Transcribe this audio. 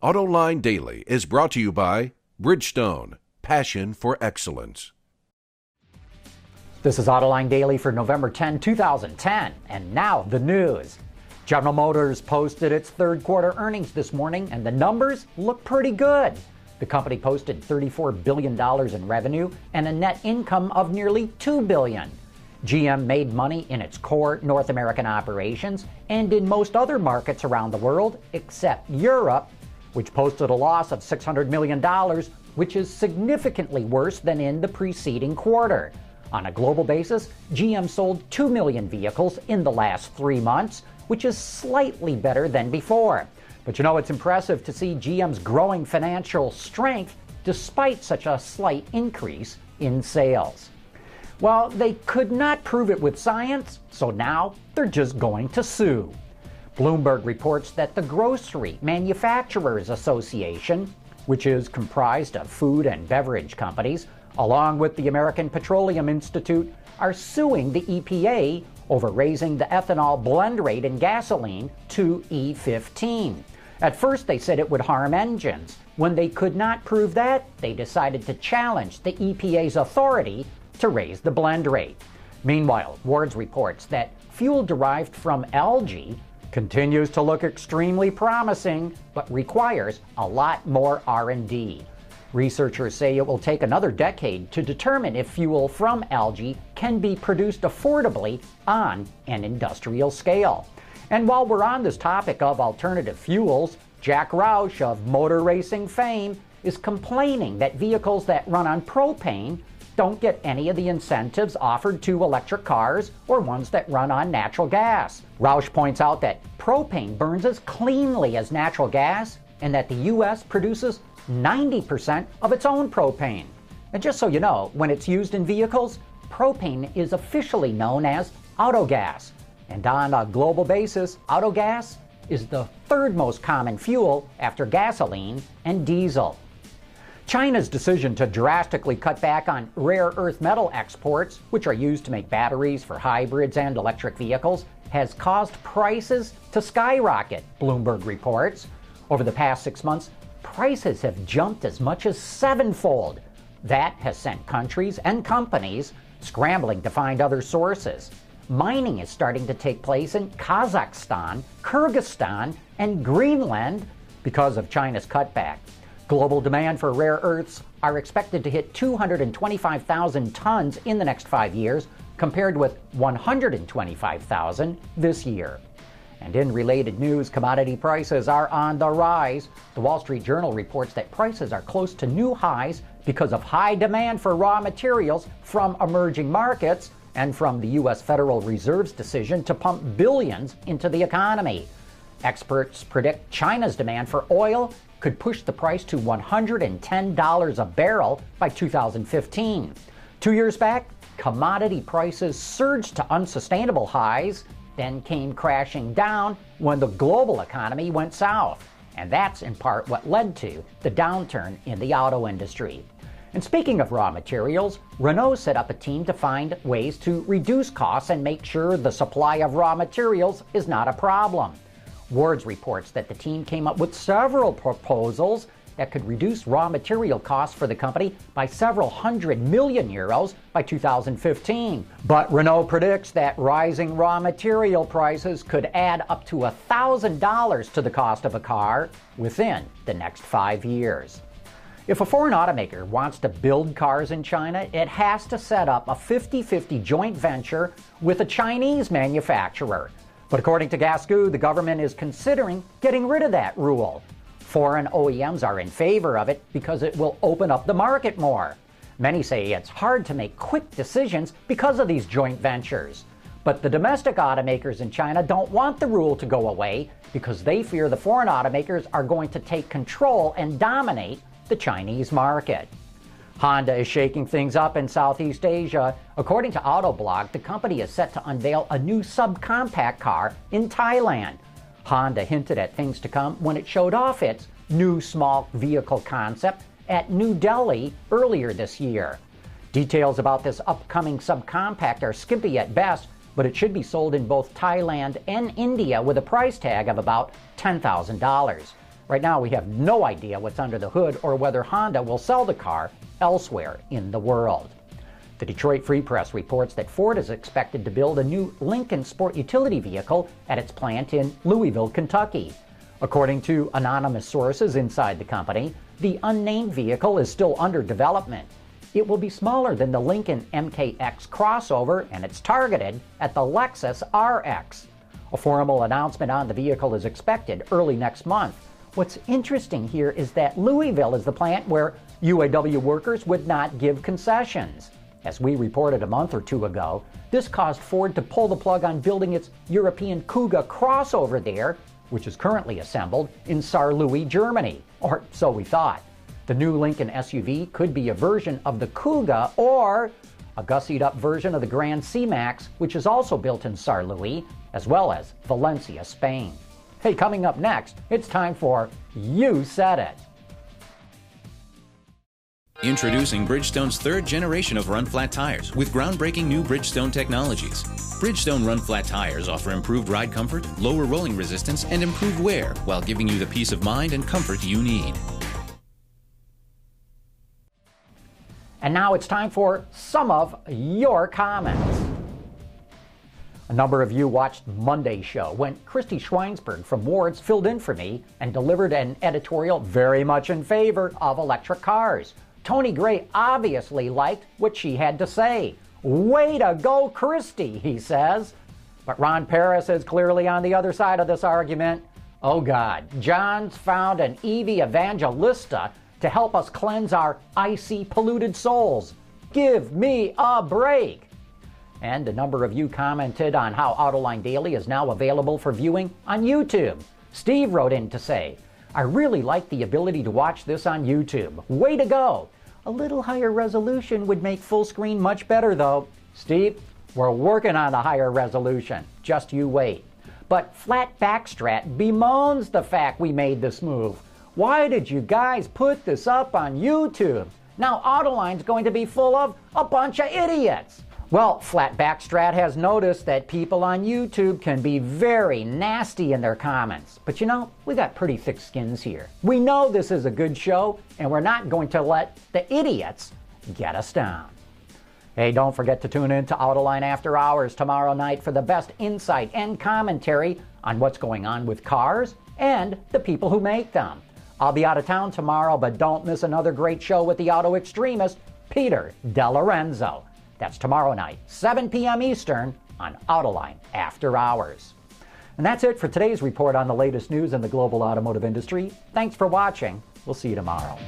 Autoline Daily is brought to you by Bridgestone, passion for excellence. This is Autoline Daily for November 10, 2010, and now the news. General Motors posted its third quarter earnings this morning, and the numbers look pretty good. The company posted $34 billion in revenue and a net income of nearly $2 billion. GM made money in its core North American operations and in most other markets around the world, except Europe, which posted a loss of $600 million, which is significantly worse than in the preceding quarter. On a global basis, GM sold 2 million vehicles in the last 3 months, which is slightly better than before. But you know, it's impressive to see GM's growing financial strength despite such a slight increase in sales. Well, they could not prove it with science, so now they're just going to sue. Bloomberg reports that the Grocery Manufacturers Association, which is comprised of food and beverage companies, along with the American Petroleum Institute, are suing the EPA over raising the ethanol blend rate in gasoline to E15. At first, they said it would harm engines. When they could not prove that, they decided to challenge the EPA's authority to raise the blend rate. Meanwhile, Wards reports that fuel derived from algae continues to look extremely promising, but requires a lot more R&D. Researchers say it will take another decade to determine if fuel from algae can be produced affordably on an industrial scale. And while we're on this topic of alternative fuels, Jack Roush of motor racing fame is complaining that vehicles that run on propane don't get any of the incentives offered to electric cars or ones that run on natural gas. Roush points out that propane burns as cleanly as natural gas and that the U.S. produces 90% of its own propane. And just so you know, when it's used in vehicles, propane is officially known as autogas. And on a global basis, autogas is the third most common fuel after gasoline and diesel. China's decision to drastically cut back on rare earth metal exports, which are used to make batteries for hybrids and electric vehicles, has caused prices to skyrocket, Bloomberg reports. Over the past 6 months, prices have jumped as much as 7-fold. That has sent countries and companies scrambling to find other sources. Mining is starting to take place in Kazakhstan, Kyrgyzstan, and Greenland because of China's cutback. Global demand for rare earths are expected to hit 225,000 tons in the next 5 years, compared with 125,000 this year. And in related news, commodity prices are on the rise. The Wall Street Journal reports that prices are close to new highs because of high demand for raw materials from emerging markets and from the U.S. Federal Reserve's decision to pump billions into the economy. Experts predict China's demand for oil could push the price to $110 a barrel by 2015. 2 years back, commodity prices surged to unsustainable highs, then came crashing down when the global economy went south. And that's in part what led to the downturn in the auto industry. And speaking of raw materials, Renault set up a team to find ways to reduce costs and make sure the supply of raw materials is not a problem. Wards reports that the team came up with several proposals that could reduce raw material costs for the company by several €100 million by 2015. But Renault predicts that rising raw material prices could add up to $1,000 to the cost of a car within the next 5 years. If a foreign automaker wants to build cars in China, it has to set up a 50-50 joint venture with a Chinese manufacturer. But according to Gasgoo, the government is considering getting rid of that rule. Foreign OEMs are in favor of it because it will open up the market more. Many say it's hard to make quick decisions because of these joint ventures. But the domestic automakers in China don't want the rule to go away because they fear the foreign automakers are going to take control and dominate the Chinese market. Honda is shaking things up in Southeast Asia. According to Autoblog, the company is set to unveil a new subcompact car in Thailand. Honda hinted at things to come when it showed off its new small vehicle concept at New Delhi earlier this year. Details about this upcoming subcompact are skimpy at best, but it should be sold in both Thailand and India with a price tag of about $10,000. Right now, we have no idea what's under the hood or whether Honda will sell the car elsewhere in the world. The Detroit Free Press reports that Ford is expected to build a new Lincoln sport utility vehicle at its plant in Louisville, Kentucky. According to anonymous sources inside the company, the unnamed vehicle is still under development. It will be smaller than the Lincoln MKX crossover, and it's targeted at the Lexus RX. A formal announcement on the vehicle is expected early next month. What's interesting here is that Louisville is the plant where UAW workers would not give concessions. As we reported a month or two ago, this caused Ford to pull the plug on building its European Kuga crossover there, which is currently assembled in Saarlouis, Germany. Or so we thought. The new Lincoln SUV could be a version of the Kuga or a gussied-up version of the GrandC-Max, which is also built in Saarlouis, as well as Valencia, Spain. Hey, coming up next, it's time for You Said It. Introducing Bridgestone's third generation of run-flat tires with groundbreaking new Bridgestone technologies. Bridgestone run-flat tires offer improved ride comfort, lower rolling resistance, and improved wear while giving you the peace of mind and comfort you need. And now it's time for some of your comments. A number of you watched Monday's show when Christy Schweinsberg from Ward's filled in for me and delivered an editorial very much in favor of electric cars. Tony Gray obviously liked what she had to say. Way to go, Christy, he says. But Ron Paris is clearly on the other side of this argument. Oh God, John's found an EV Evangelista to help us cleanse our icy, polluted souls. Give me a break. And a number of you commented on how Autoline Daily is now available for viewing on YouTube. Steve wrote in to say, I really like the ability to watch this on YouTube. Way to go. A little higher resolution would make full screen much better though. Steve, we're working on a higher resolution. Just you wait. But Flat Backstrat bemoans the fact we made this move. Why did you guys put this up on YouTube? Now Autoline's going to be full of a bunch of idiots. Well, Flat Backstrat has noticed that people on YouTube can be very nasty in their comments. But you know, we got pretty thick skins here. We know this is a good show, and we're not going to let the idiots get us down. Hey, don't forget to tune in to Autoline After Hours tomorrow night for the best insight and commentary on what's going on with cars and the people who make them. I'll be out of town tomorrow, but don't miss another great show with the auto extremist, Peter DeLorenzo. That's tomorrow night, 7 p.m. Eastern on Autoline After Hours. And that's it for today's report on the latest news in the global automotive industry. Thanks for watching. We'll see you tomorrow.